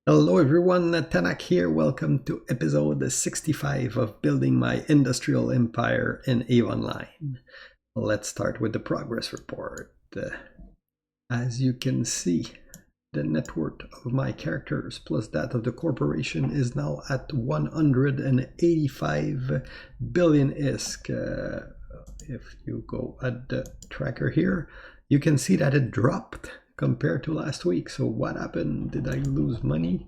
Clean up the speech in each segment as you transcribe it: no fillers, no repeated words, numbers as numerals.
Hello everyone, Tanak here. Welcome to episode 65 of Building My Industrial Empire in EVE Online. Let's start with the progress report. As you can see, the net worth of my characters plus that of the corporation is now at 185 billion ISK. If you go at the tracker here, you can see that it dropped compared to last week. So what happened? Did I lose money?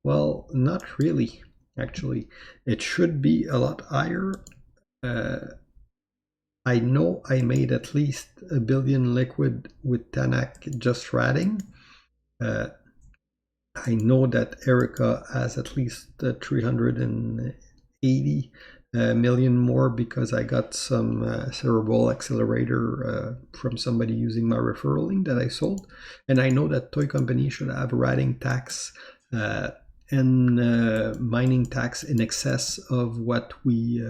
Well, not really, actually. It should be a lot higher. I know I made at least 1 billion liquid with Tanak just ratting. I know that Erica has at least 380 million more because I got some cerebral accelerator from somebody using my referral link that I sold. And I know that Toy Company should have ratting tax and mining tax in excess of what we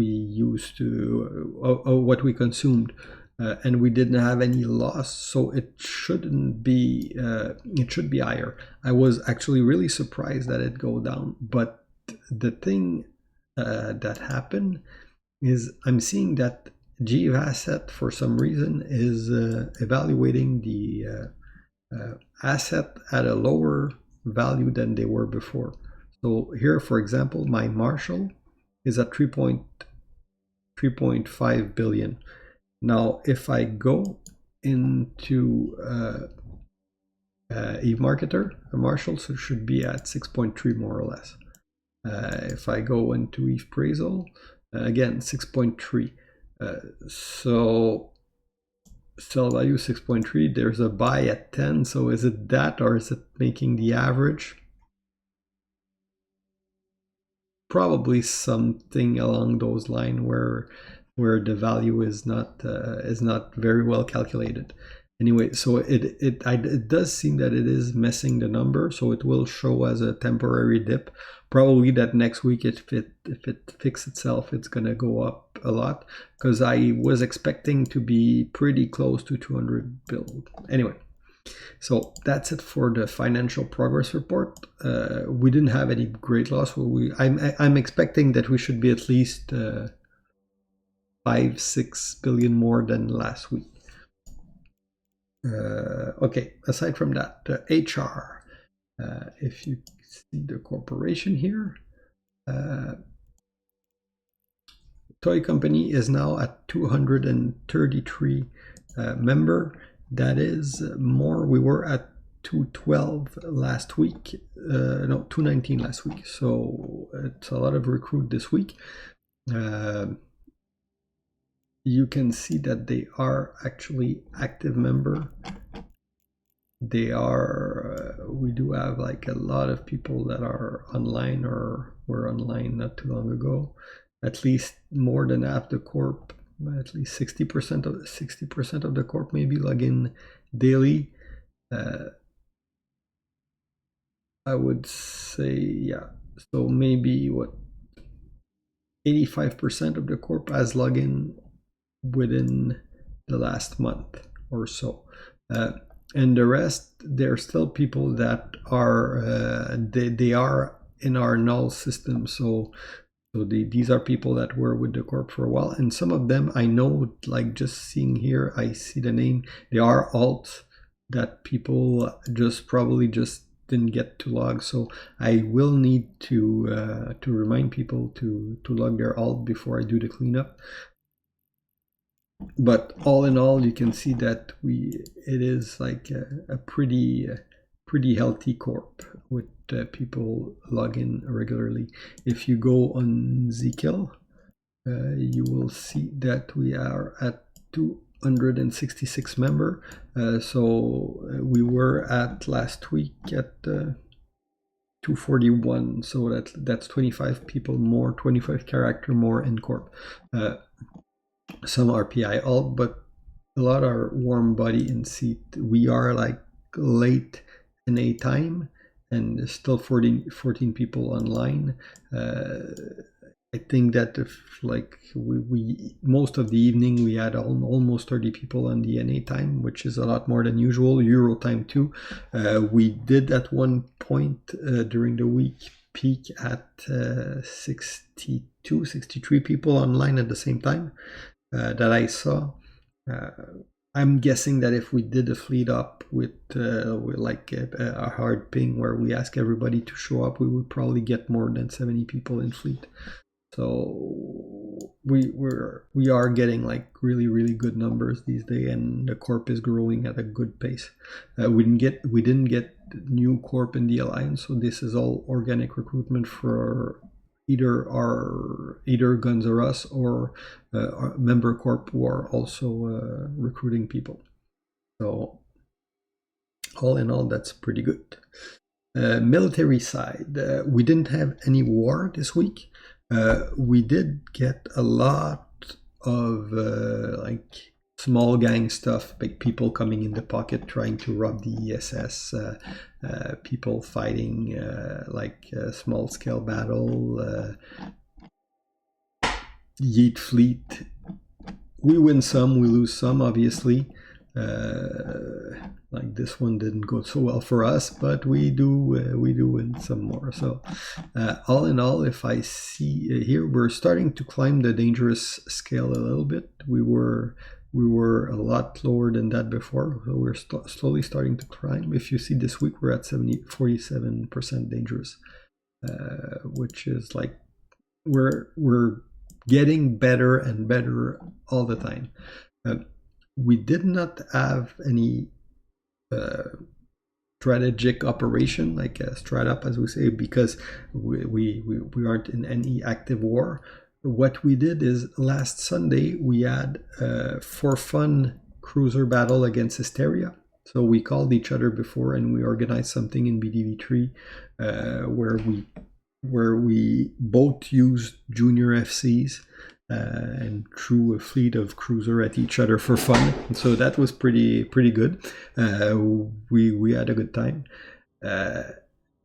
used to, what we consumed. And we didn't have any loss, so it shouldn't be. It should be higher. I was actually really surprised that it go down. But the thing that happened is I'm seeing that GEV asset for some reason is evaluating the asset at a lower value than they were before. So here, for example, my Marshall is at 3.5 billion. Now, if I go into EVE Marketer, a Marshall should be at 6.3 more or less. If I go into EVE Appraisal, again 6.3. So sell value 6.3. There's a buy at 10. So is it that, or is it making the average? Probably something along those lines where the value is not very well calculated. Anyway, so it does seem that it is messing the number, so it will show as a temporary dip. Probably that next week, if it fixes itself, it's gonna go up a lot, because I was expecting to be pretty close to 200 bill. Anyway, so that's it for the financial progress report. We didn't have any great loss. I'm expecting that we should be at least 5-6 billion more than last week. Okay, aside from that, the HR, if you see the corporation here, Toy Company is now at 233 member. That is more. We were at 212 last week, no, 219 last week. So it's a lot of recruit this week. You can see that they are actually active member. They are, we do have like a lot of people that are online or were online not too long ago. At least more than half the corp, at least 60% of the corp maybe log in daily. I would say, yeah. So maybe what, 85% of the corp has login within the last month or so, and the rest, there are still people that are they are in our null system. So these are people that were with the corp for a while, and some of them I know, like just seeing here, I see the name. They are alt that people probably just didn't get to log. So I will need to remind people to log their alt before I do the cleanup. But all in all, you can see that it is like a pretty healthy corp with people log in regularly. If you go on Zkill, you will see that we are at 266 member. So we were at last week at 241. So that's 25 people more, 25 character more in corp. Some are PI alt, but a lot are warm body in seat. We are like late in a time, and there's still 14 people online. I think that if like we most of the evening we had almost 30 people on the NA time, which is a lot more than usual. Euro time too. We did at one point during the week peak at 62, 63 people online at the same time that I saw. I'm guessing that if we did a fleet up with like a hard ping where we ask everybody to show up, we would probably get more than 70 people in fleet. So we are getting like really good numbers these days, and the corp is growing at a good pace. We didn't get new corp in the alliance, so this is all organic recruitment for either Guns or Us or our member corp who are also recruiting people. So all in all, that's pretty good. Military side, we didn't have any war this week. We did get a lot of like small gang stuff, like people coming in the pocket trying to rob the ESS, people fighting like a small scale battle, Yeet fleet. We win some, we lose some, obviously. Like this one didn't go so well for us, but we do win some more. So all in all, if I see here, we're starting to climb the dangerous scale a little bit. We were a lot lower than that before, so we're slowly starting to climb. If you see this week, we're at 47% dangerous, which is like we're getting better and better all the time. We did not have any strategic operation, like a strat up, as we say, because we aren't in any active war. What we did is last Sunday we had for fun cruiser battle against Hysteria. So we called each other before and we organized something in BDV3 where we both used junior FCs and threw a fleet of cruiser at each other for fun. And so that was pretty good. We had a good time.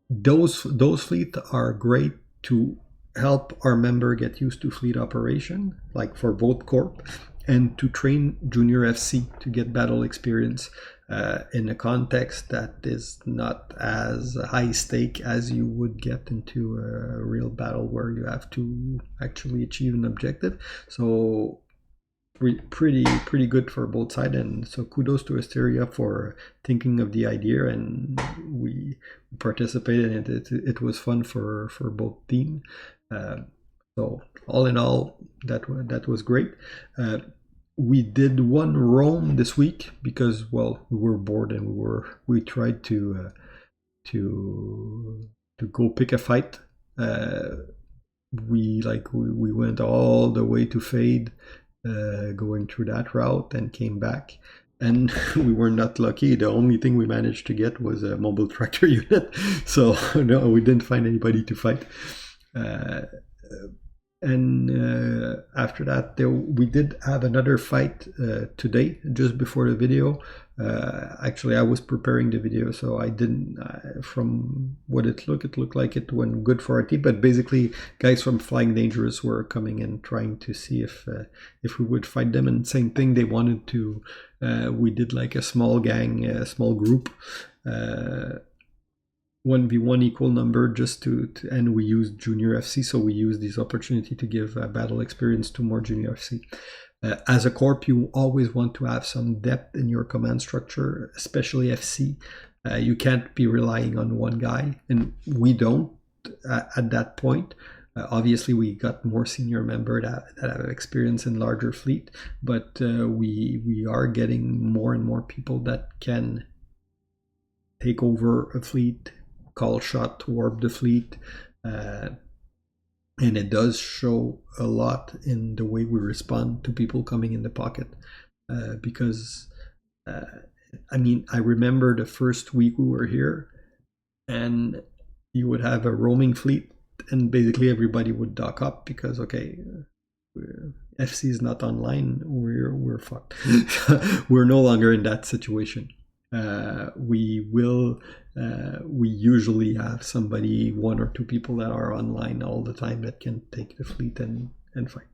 Those fleets are great to help our member get used to fleet operation, like for both corp, and to train junior FC to get battle experience in a context that is not as high stake as you would get into a real battle where you have to actually achieve an objective. So pretty good for both sides, and so kudos to Hysteria for thinking of the idea, and we participated in it. It was fun for both teams. So all in all, that was great. We did one roam this week because, well, we were bored and we tried to go pick a fight. We went all the way to Fade, going through that route, and came back. And we were not lucky. The only thing we managed to get was a mobile tractor unit. So no, we didn't find anybody to fight. And after that, we did have another fight today, just before the video. Actually, I was preparing the video, so I didn't. From what it looked like it went good for our team. But basically, guys from Flying Dangerous were coming and trying to see if we would fight them. And same thing, they wanted to. We did like a small gang, a small group. 1v1 equal number just and we used junior FC, so we used this opportunity to give battle experience to more junior FC. As a corp, you always want to have some depth in your command structure, especially FC. You can't be relying on one guy, and we don't at that point. Obviously, we got more senior member that have experience in larger fleet, but we are getting more and more people that can take over a fleet, call shot, warp the fleet, and it does show a lot in the way we respond to people coming in the pocket, because I mean, I remember the first week we were here and you would have a roaming fleet and basically everybody would dock up because FC is not online, we're fucked. We're no longer in that situation. We usually have somebody, 1 or 2 people that are online all the time that can take the fleet and fight.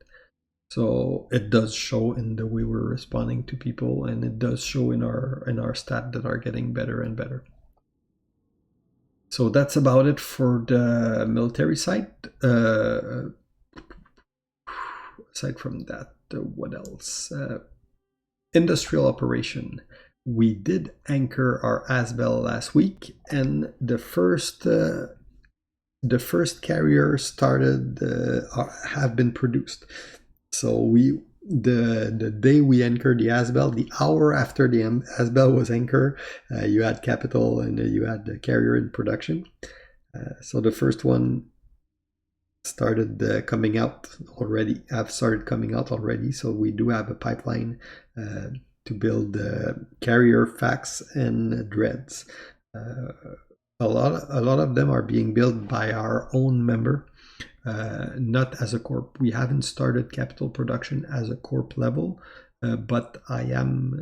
So it does show in the way we're responding to people, and it does show in our stat that are getting better and better. So that's about it for the military side. Aside from that, what else? Industrial operation. We did anchor our Asbel last week, and the first carrier started have been produced. So the day we anchored the Asbel, the hour after the Asbel was anchored, you had capital and you had the carrier in production. So the first one started coming out already. Have started coming out already. So we do have a pipeline to build carrier fax and dreads. A lot of them are being built by our own member. Not as a corp. We haven't started capital production as a corp level, but I am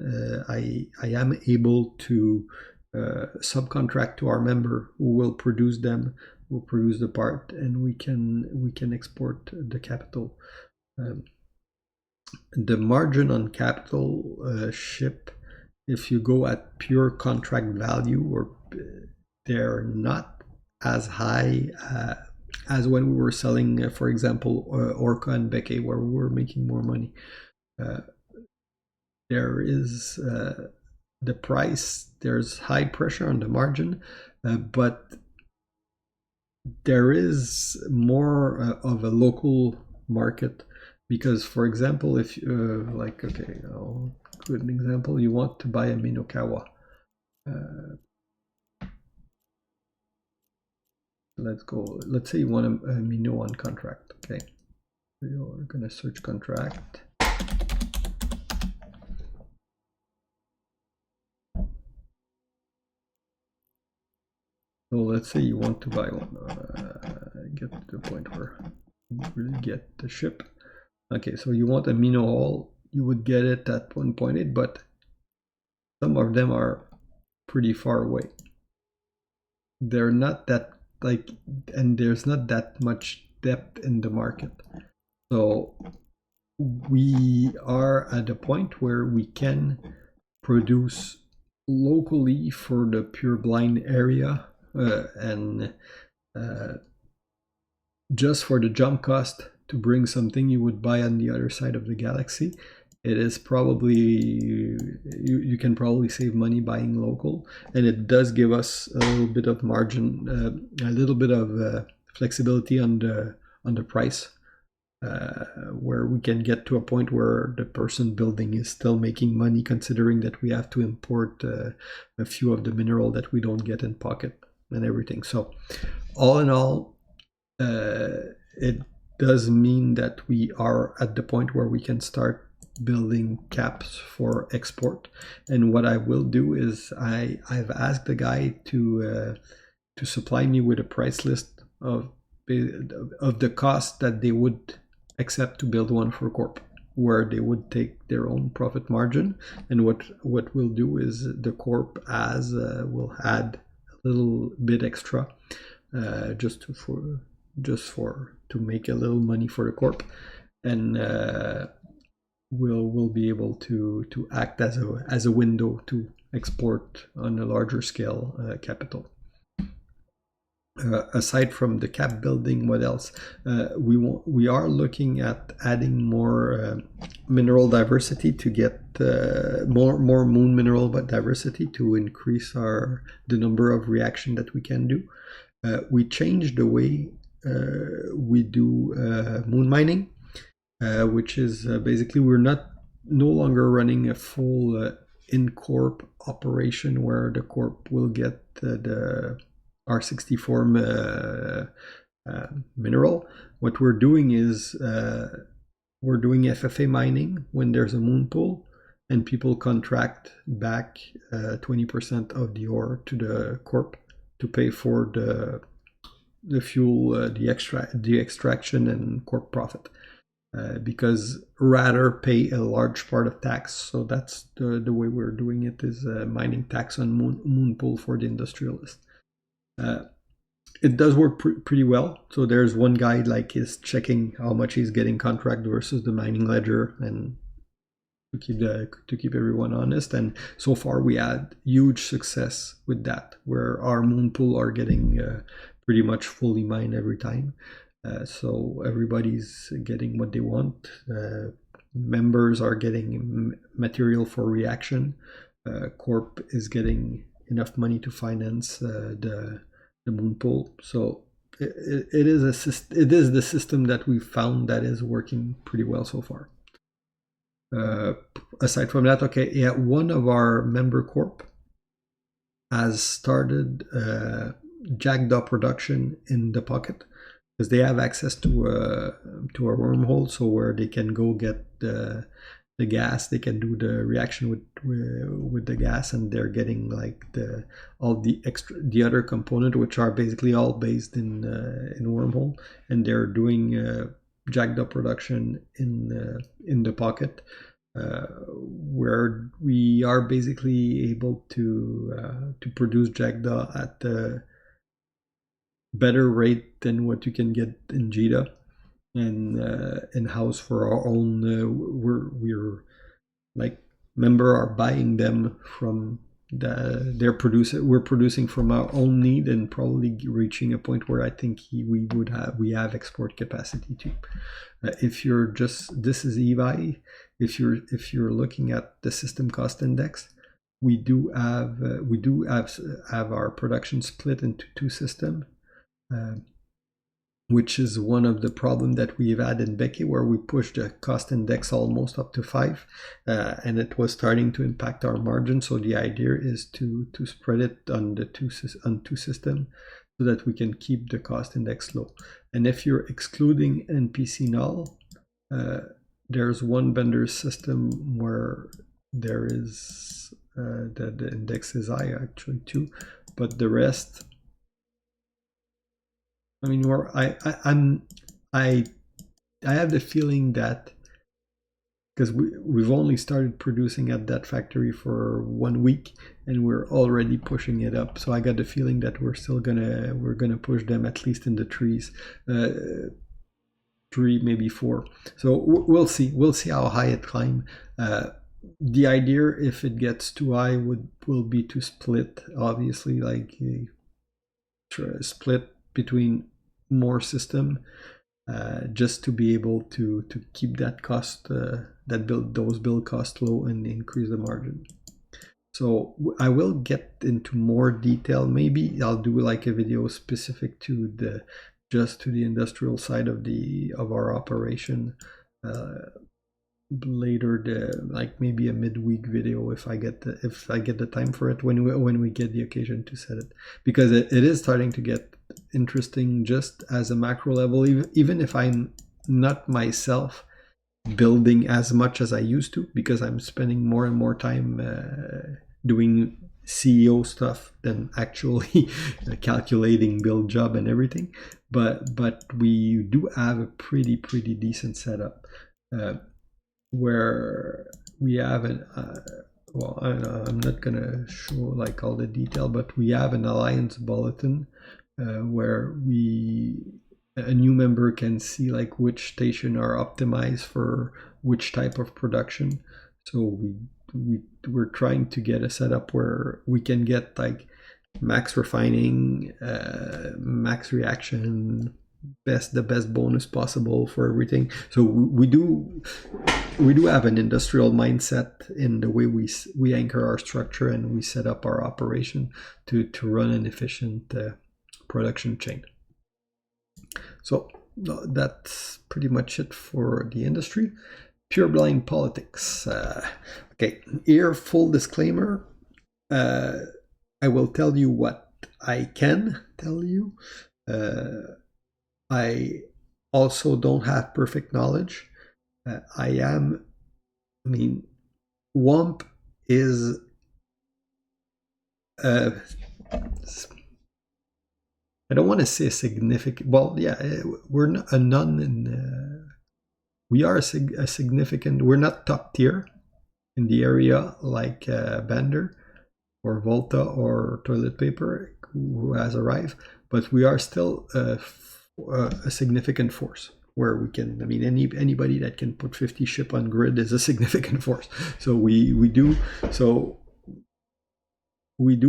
able to subcontract to our member who will produce them, will produce the part, and we can export the capital. The margin on capital ship, if you go at pure contract value, or they're not as high as when we were selling, for example, Orca and Beckey, where we were making more money. There is the price, there's high pressure on the margin, but there is more of a local market. Because, for example, if like, okay, I'll give an example. You want to buy a Minokawa. Let's say you want a Mino on contract. Okay, you're gonna search contract. So let's say you want to buy one. Get to the point where you really get the ship. Okay, so you want a Mino haul. You would get it at 1.8, but some of them are pretty far away. They're not that and there's not that much depth in the market. So we are at a point where we can produce locally for the pure blind area, and just for the jump cost to bring something you would buy on the other side of the galaxy, it is probably, you can probably save money buying local, and it does give us a little bit of margin, a little bit of flexibility on the price, where we can get to a point where the person building is still making money, considering that we have to import a few of the mineral that we don't get in pocket and everything. So all in all, it does mean that we are at the point where we can start building caps for export. And what I will do is I've asked the guy to supply me with a price list of the cost that they would accept to build one for corp, where they would take their own profit margin. And what we'll do is the corp will add a little bit extra, just to make a little money for the corp, and we'll be able to act as a window to export on a larger scale capital. Aside from the cap building, what else? We are looking at adding more mineral diversity to get more moon mineral diversity to increase the number of reaction that we can do. We changed the way we do moon mining, which is basically we're no longer running a full in-corp operation where the corp will get the R64 mineral. What we're doing is we're doing FFA mining when there's a moon pool, and people contract back 20% of the ore to the corp to pay for the fuel, the extraction and corp profit. because rather pay a large part of tax. So that's the way we're doing it, is mining tax on moon pool for the industrialist. It does work pretty well. So there's one guy like is checking how much he's getting contract versus the mining ledger, and to keep everyone honest. And so far we had huge success with that, where our moon pool are getting pretty much fully mined every time. So everybody's getting what they want. Members are getting material for reaction. Corp is getting enough money to finance the moon pool. So it is the system that we found that is working pretty well so far. Aside from that, okay, yeah, one of our member corp has started jacked up production in the pocket, because they have access to a wormhole, so where they can go get the gas, they can do the reaction with the gas, and they're getting like all the other component, which are basically all based in wormhole, and they're doing jacked up production in the pocket, where we are basically able to produce jacked up at a better rate than what you can get in JITA and in house for our own. We're like member are buying them from we're producing from our own need, and probably reaching a point where I think we have export capacity too. If you're this is EVI, if you're looking at the system cost index, we do have our production split into two systems, which is one of the problems that we've had in Becky, where we pushed the cost index almost up to 5, and it was starting to impact our margin. So the idea is to spread it on two systems, so that we can keep the cost index low. And if you're excluding NPC null, there's one vendor system where there is the index is high actually too, but the rest, I mean, I have the feeling that, because we've only started producing at that factory for 1 week, and we're already pushing it up. So I got the feeling that we're gonna push them at least in the 3s, 3, maybe 4. So we'll see how high it climbs. The idea, if it gets too high, will be to split, obviously, like split between more system, just to be able to keep that cost, those build costs low, and increase the margin. So I will get into more detail. Maybe I'll do like a video specific to the industrial side of our operation later, like maybe a midweek video, if I get the time for it, when we get the occasion to set it, because it is starting to get interesting just as a macro level, even if I'm not myself building as much as I used to, because I'm spending more and more time doing CEO stuff than actually calculating build job and everything. But we do have a pretty decent setup, where we have an well, I'm not gonna show like all the detail, but we have an alliance bulletin, where a new member can see like which station are optimized for which type of production. So we're trying to get a setup where we can get like max refining, max reaction, the best bonus possible for everything. So we do have an industrial mindset in the way we anchor our structure, and we set up our operation to run an efficient production chain. So that's pretty much it for the industry. Pure blind politics. Okay, here, full disclaimer. I will tell you what I can tell you. I also don't have perfect knowledge. WOMP is I don't want to say significant. Well, yeah, we're a we are a significant, we're not top tier in the area like Bander or Volta or Toilet Paper who has arrived, but we are still a significant force where we can, I mean, anybody that can put 50 ship on grid is a significant force. So we do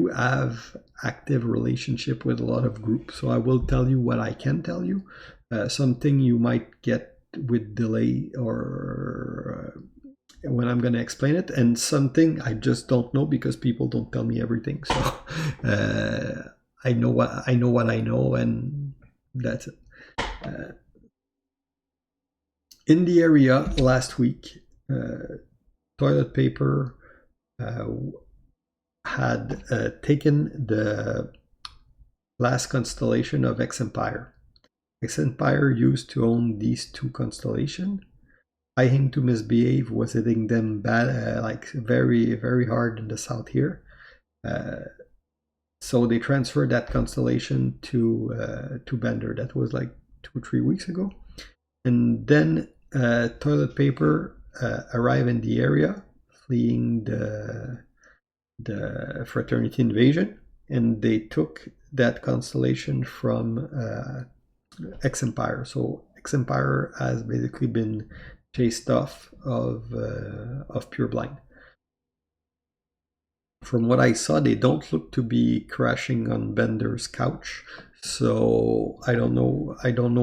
have active relationship with a lot of groups. So I will tell you what I can tell you. Something you might get with delay or when I'm going to explain it, and something I just don't know because people don't tell me everything. So I know what I know, and that's it. In the area last week, Toilet Paper had taken the last constellation of X-Empire. X-Empire used to own these two constellations. I Hing to Misbehave was hitting them bad, like very, very hard in the south here. So they transferred that constellation to Bender. That was like 2-3 weeks ago. And then Toilet Paper arrived in the area, fleeing the Fraternity invasion, and they took that constellation from X-Empire. So X-Empire has basically been chased off of Pureblind. From what I saw, they don't look to be crashing on Bender's couch. So I don't know.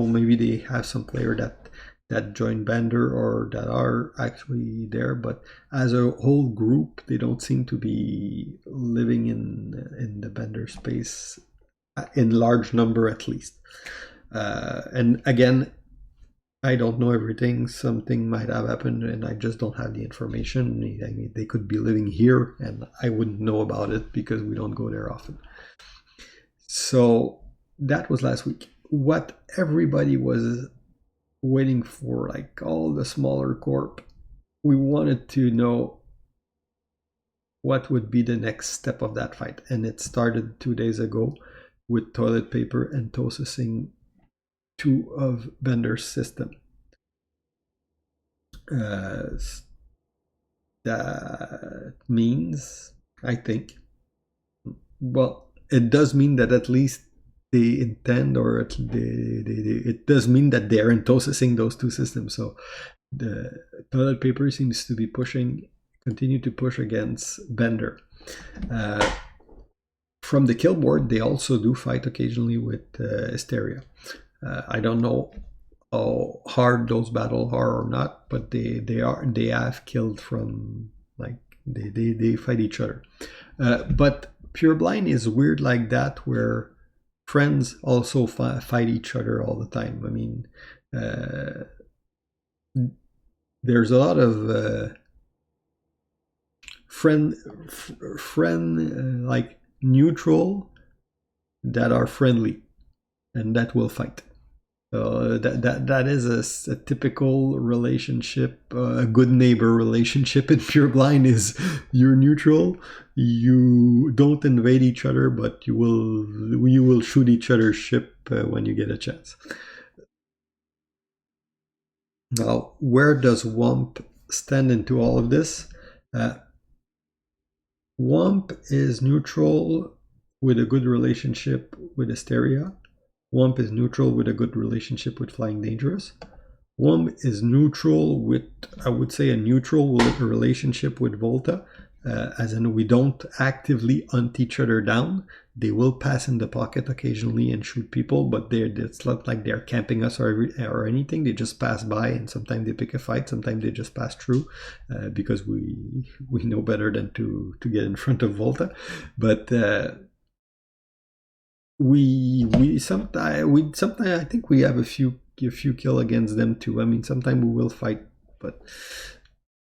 Maybe they have some player that joined Bender or that are actually there. But as a whole group, they don't seem to be living in the Bender space in large number, at least. And again, I don't know everything. Something might have happened and I just don't have the information. I mean, they could be living here and I wouldn't know about it because we don't go there often. So that was last week. What everybody was waiting for, like all the smaller corp, we wanted to know what would be the next step of that fight. And it started 2 days ago with Toilet Paper and Tosising 2 of Bender's system. That means, I think, well, it does mean that at least they intend, or it does mean that they're Tosising those 2 systems. So the Toilet Paper seems to be continue to push against Bender. From the kill board, they also do fight occasionally with Hysteria. I don't know how hard those battles are or not, but they have killed from, like, they fight each other. But Pureblind is weird like that, where friends also fight each other all the time. I mean, there's a lot of friend like neutral that are friendly and that will fight. That is a typical relationship, a good neighbor relationship in Pureblind. Is you're neutral, you don't invade each other, but you will shoot each other's ship when you get a chance. Now, where does WOMP stand into all of this? WOMP is neutral with a good relationship with Hysteria. WOMP is neutral with a good relationship with Flying Dangerous. WOMP is neutral with, I would say, a neutral relationship with Volta, as in we don't actively hunt each other down. They will pass in the pocket occasionally and shoot people, but it's not like they're camping us or anything. They just pass by, and sometimes they pick a fight, sometimes they just pass through, because we know better than to get in front of Volta. But we sometimes I think we have a few kill against them too. I mean, sometimes we will fight, but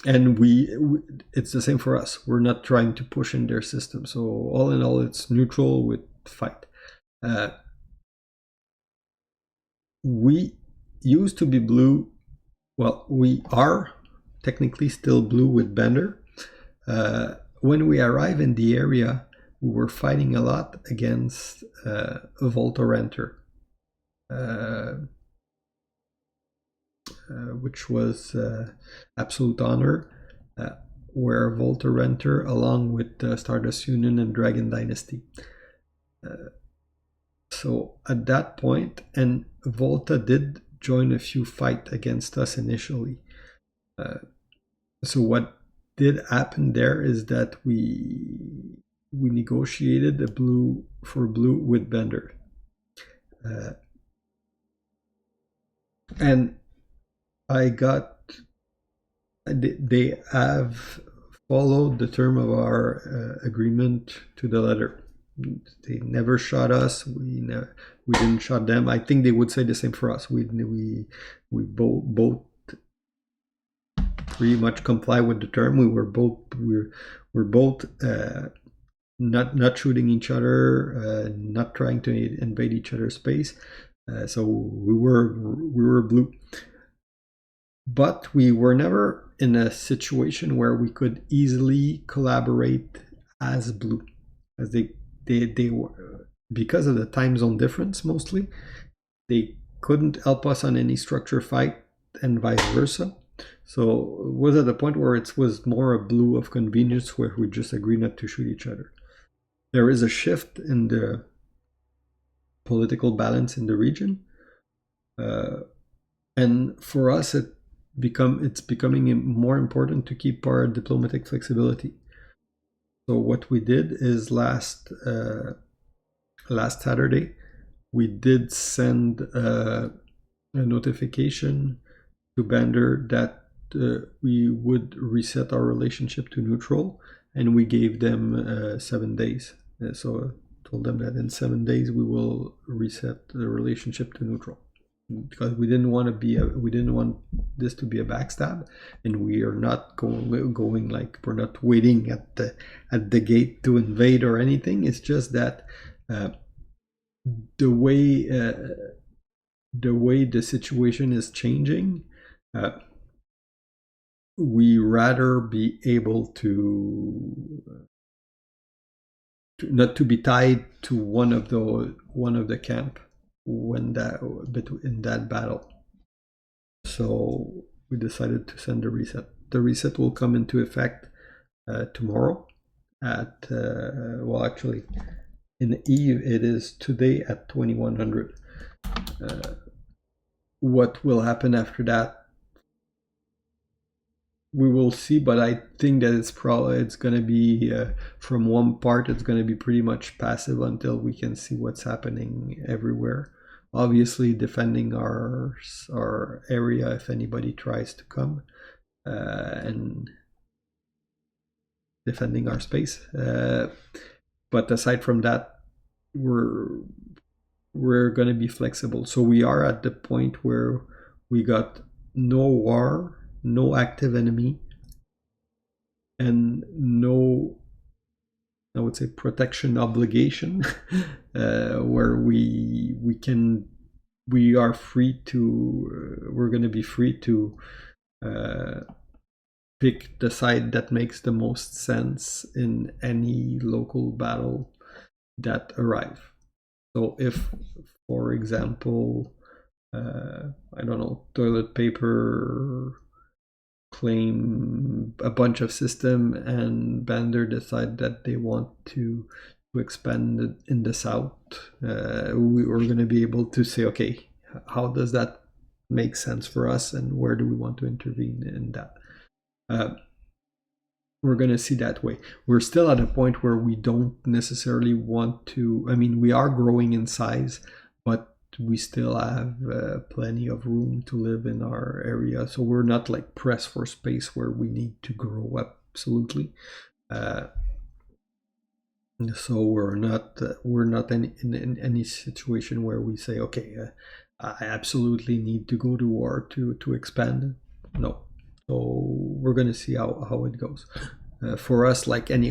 it's the same for us. We're not trying to push in their system. So all in all, it's neutral with fight. We used to be blue. Well, we are technically still blue with Bender. When we arrive in the area, we were fighting a lot against a Volta Renter. which was Absolute Honor, were Volta Renter along with Stardust Union and Dragon Dynasty. So at that point, and Volta did join a few fights against us initially. So what did happen there is that we negotiated a blue with Bender. And they have followed the term of our agreement to the letter. They never shot us. We didn't shot them. I think they would say the same for us. We both pretty much comply with the term. We're both not shooting each other, not trying to invade each other's space. So we were blue, but we were never in a situation where we could easily collaborate as blue, as they were, because of the time zone difference mostly. They couldn't help us on any structure fight and vice versa. So it was at the point where it was more a blue of convenience, where we just agree not to shoot each other. There is a shift in the political balance in the region, and for us it's becoming more important to keep our diplomatic flexibility. So what we did is last Saturday we did send a notification to Bander that we would reset our relationship to neutral, and we gave them 7 days. So I told them that in 7 days we will reset the relationship to neutral, because we didn't want this to be a backstab, and we are not going like, we're not waiting at the gate to invade or anything. It's just that the way the situation is changing, we rather be able to not to be tied to one of the camp in that battle. So we decided to send the reset. The reset will come into effect tomorrow at well, actually in Eve it is today at 2100. What will happen after that, we will see, but I think that it's going to be from one part, it's going to be pretty much passive until we can see what's happening everywhere. Obviously defending our area if anybody tries to come, and defending our space. But aside from that, we're going to be flexible. So we are at the point where we got no war, no active enemy, and no, I would say, protection obligation, where we are free to, we're going to be free to pick the side that makes the most sense in any local battle that arrive. So if, for example, I don't know, toilet paper claim a bunch of system, and Bander decide that they want to expand it in the south, we are going to be able to say, okay, how does that make sense for us, and where do we want to intervene in that? We're going to see that way. We're still at a point where we don't necessarily want to, I mean, we are growing in size, but we still have plenty of room to live in our area. So we're not like pressed for space where we need to grow absolutely. So we're not in any situation where we say, okay, I absolutely need to go to war to expand. No. So we're going to see how it goes. For us, like any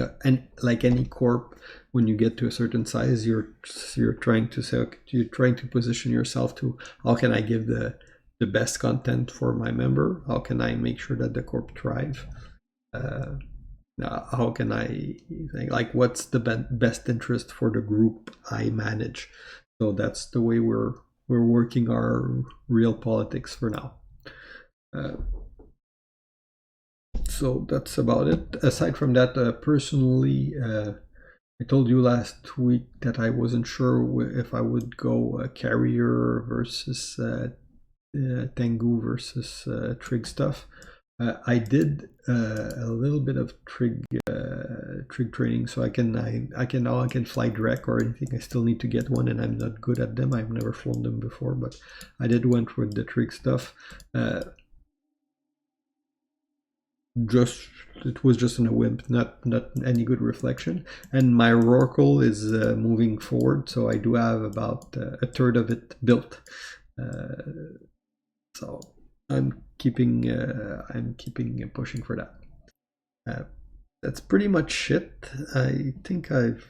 corp, when you get to a certain size, you're trying to say, okay, you're trying to position yourself to, how can I give the best content for my member? How can I make sure that the corp thrive? How can I think, like, what's the best interest for the group I manage? So that's the way we're working our real politics for now. So that's about it. Aside from that, personally, I told you last week that I wasn't sure if I would go carrier versus Tengu versus trig stuff. I did a little bit of trig training, so I can now I can fly direct or anything. I still need to get one, and I'm not good at them. I've never flown them before, but I did went with the trig stuff. It was just in a WOMP, not any good reflection. And my Rorqual is moving forward, so I do have about a third of it built. So I'm keeping pushing for that. That's pretty much it. I think I've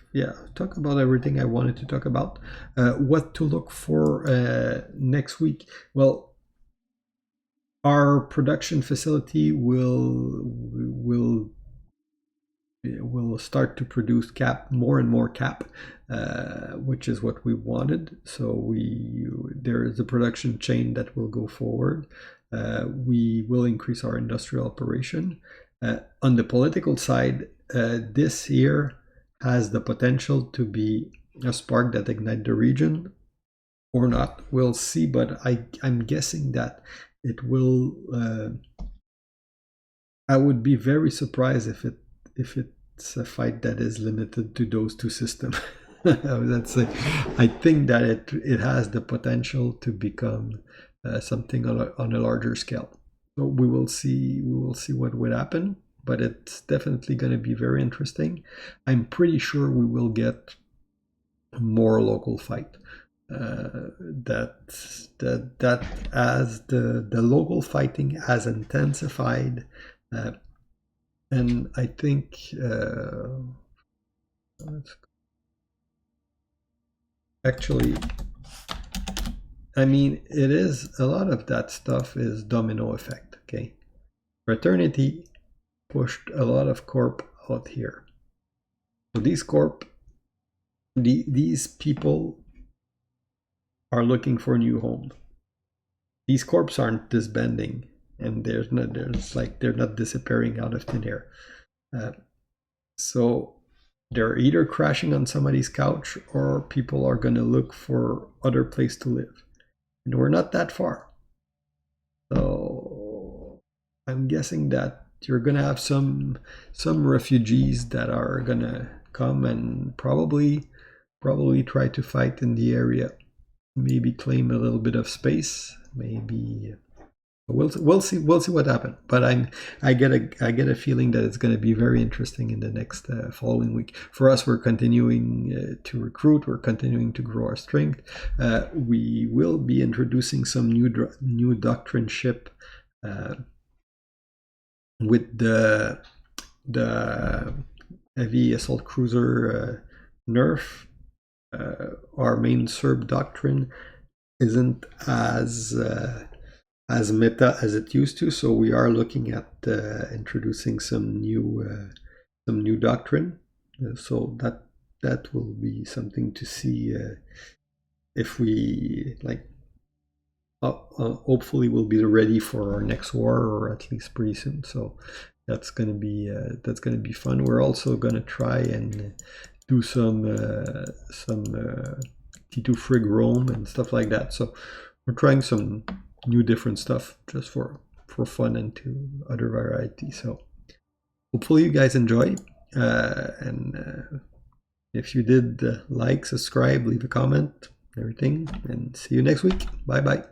talked about everything I wanted to talk about. What to look for next week? Well, our production facility will start to produce more and more cap, which is what we wanted. So there is a production chain that will go forward. We will increase our industrial operation. On the political side, this year has the potential to be a spark that ignites the region, or not. We'll see, but I'm guessing that it will. I would be very surprised if it's a fight that is limited to those two systems. I think that it has the potential to become something on a larger scale. So we will see what would happen, but it's definitely going to be very interesting. I'm pretty sure we will get more local fight. That as the local fighting has intensified, and I think actually, I mean, it is a lot of that stuff is domino effect. Okay, Fraternity pushed a lot of corp out here, so these corp, these people are looking for new homes. These corps aren't disbanding, and they're not disappearing out of thin air. So they're either crashing on somebody's couch, or people are going to look for other place to live, and we're not that far. So I'm guessing that you're going to have some refugees that are going to come and probably try to fight in the area. Maybe claim a little bit of space. Maybe we'll see what happens. But I get a feeling that it's going to be very interesting in the next following week. For us, we're continuing to recruit. We're continuing to grow our strength. We will be introducing some new doctrine ship with the heavy assault cruiser nerf. Our main Serb doctrine isn't as meta as it used to, so we are looking at introducing some new doctrine. So that will be something to see if we like. Hopefully, we'll be ready for our next war, or at least pretty soon. So that's gonna be fun. We're also gonna try and do some T2 frig roam and stuff like that. So we're trying some new different stuff just for fun and to other variety. So hopefully you guys enjoy, and if you did, like, subscribe, leave a comment, everything, and see you next week. Bye bye.